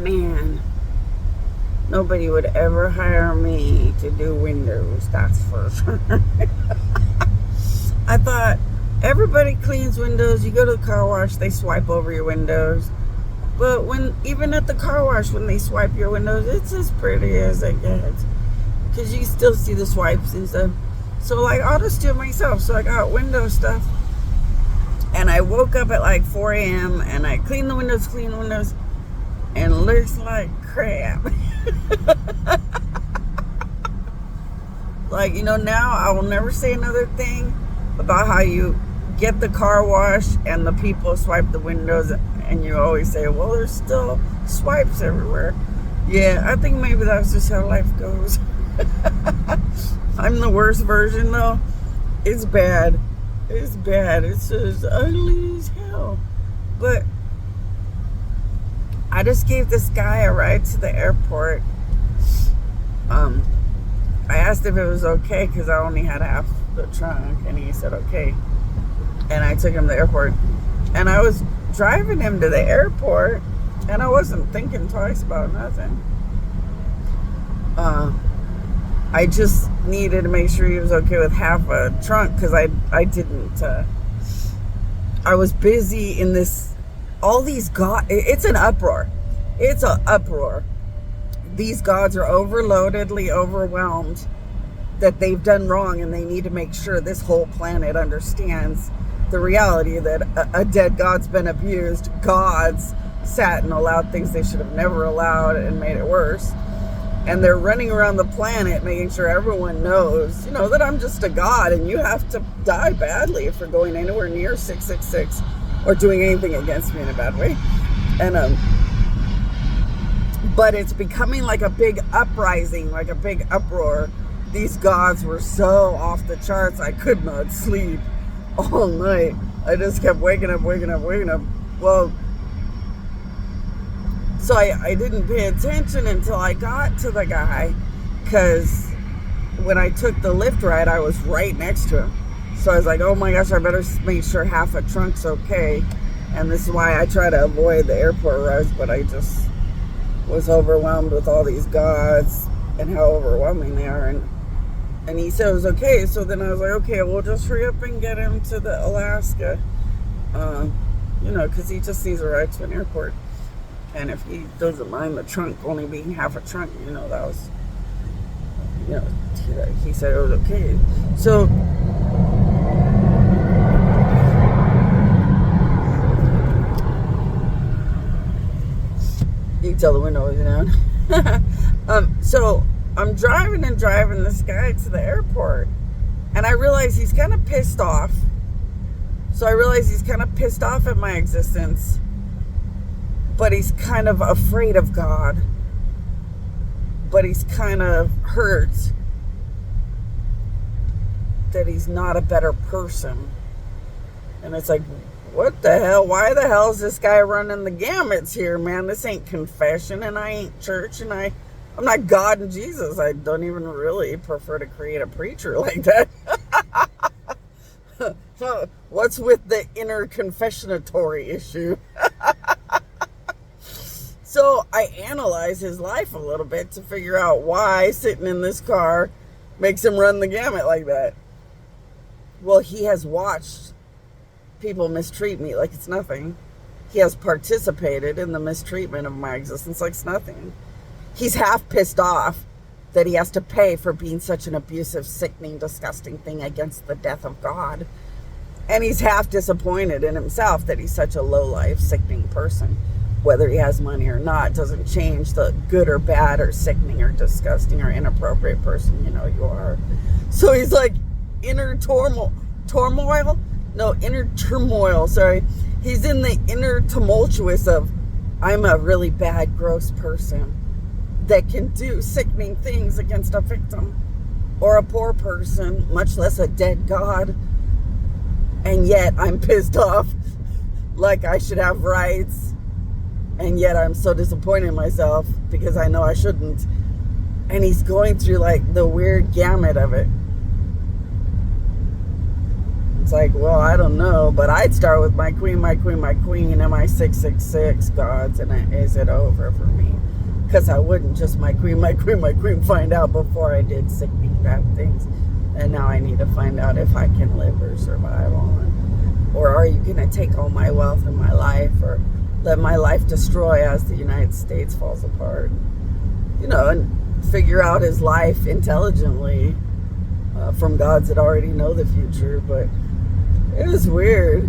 Man, nobody would ever hire me to do windows, that's for sure. I thought everybody cleans windows. You go to the car wash, they swipe over your windows. But even at the car wash, when they swipe your windows, it's as pretty as it gets. Because you still see the swipes and stuff. So, like, I'll just do it myself. So I got window stuff. And I woke up at like 4 a.m. and I cleaned the windows, and it looks like crap. Like, now I will never say another thing about how you get the car wash and the people swipe the windows, and you always say, well, there's still swipes everywhere. Yeah, I think maybe that's just how life goes. I'm the worst version, though. It's bad. It's bad. It's just ugly as hell. But I just gave this guy a ride to the airport. I asked if it was okay because I only had half the trunk, and he said okay. And I took him to the airport. And I was driving him to the airport, and I wasn't thinking twice about nothing. I just needed to make sure he was okay with half a trunk because I didn't. I was busy in this. All these gods. It's an uproar. It's an uproar. These gods are overloadedly overwhelmed that they've done wrong, and they need to make sure this whole planet understands the reality that a dead god's been abused. Gods sat and allowed things they should have never allowed and made it worse. And they're running around the planet making sure everyone knows, that I'm just a god, and you have to die badly for going anywhere near 666 or doing anything against me in a bad way. And but it's becoming like a big uprising, like a big uproar. These gods were so off the charts, I could not sleep all night. I just kept waking up. Well, so I didn't pay attention until I got to the guy, because when I took the lift ride, I was right next to him. So I was like, oh my gosh, I better make sure half a trunk's okay. And this is why I try to avoid the airport rides, but I just was overwhelmed with all these gods and how overwhelming they are. And he said it was okay. So then I was like, okay, we'll just hurry up and get him to the Alaska. Because he just needs a ride to an airport. And if he doesn't mind the trunk only being half a trunk, that was, he said it was okay. So you can tell the window is down. So I'm driving this guy to the airport, and I realize he's kind of pissed off. So I realize he's kind of pissed off at my existence, but he's kind of afraid of God. But he's kind of hurt that he's not a better person. And it's like, what the hell? Why the hell is this guy running the gamuts here, man? This ain't confession, and I ain't church, and I'm not God and Jesus. I don't even really prefer to create a preacher like that. So what's with the inner confessionatory issue? So I analyze his life a little bit to figure out why sitting in this car makes him run the gamut like that. Well, he has watched people mistreat me like it's nothing. He has participated in the mistreatment of my existence like it's nothing. He's half pissed off that he has to pay for being such an abusive, sickening, disgusting thing against the death of God. And he's half disappointed in himself that he's such a low-life, sickening person. Whether he has money or not doesn't change the good or bad or sickening or disgusting or inappropriate person you are. So he's like inner turmoil. Sorry. He's in the inner tumultuous of, I'm a really bad, gross person that can do sickening things against a victim or a poor person, much less a dead God. And yet I'm pissed off like I should have rights. And yet I'm so disappointed in myself because I know I shouldn't. And he's going through like the weird gamut of it. it's like, well, I don't know, but I'd start with my queen, my queen, my queen, and my 666 gods, and is it over for me? Because I wouldn't just my queen, my queen, my queen find out before I did sick and bad things. And now I need to find out if I can live or survive on. Or are you going to take all my wealth and my life, or let my life destroy as the United States falls apart? You know, and figure out his life intelligently from gods that already know the future. But it was weird.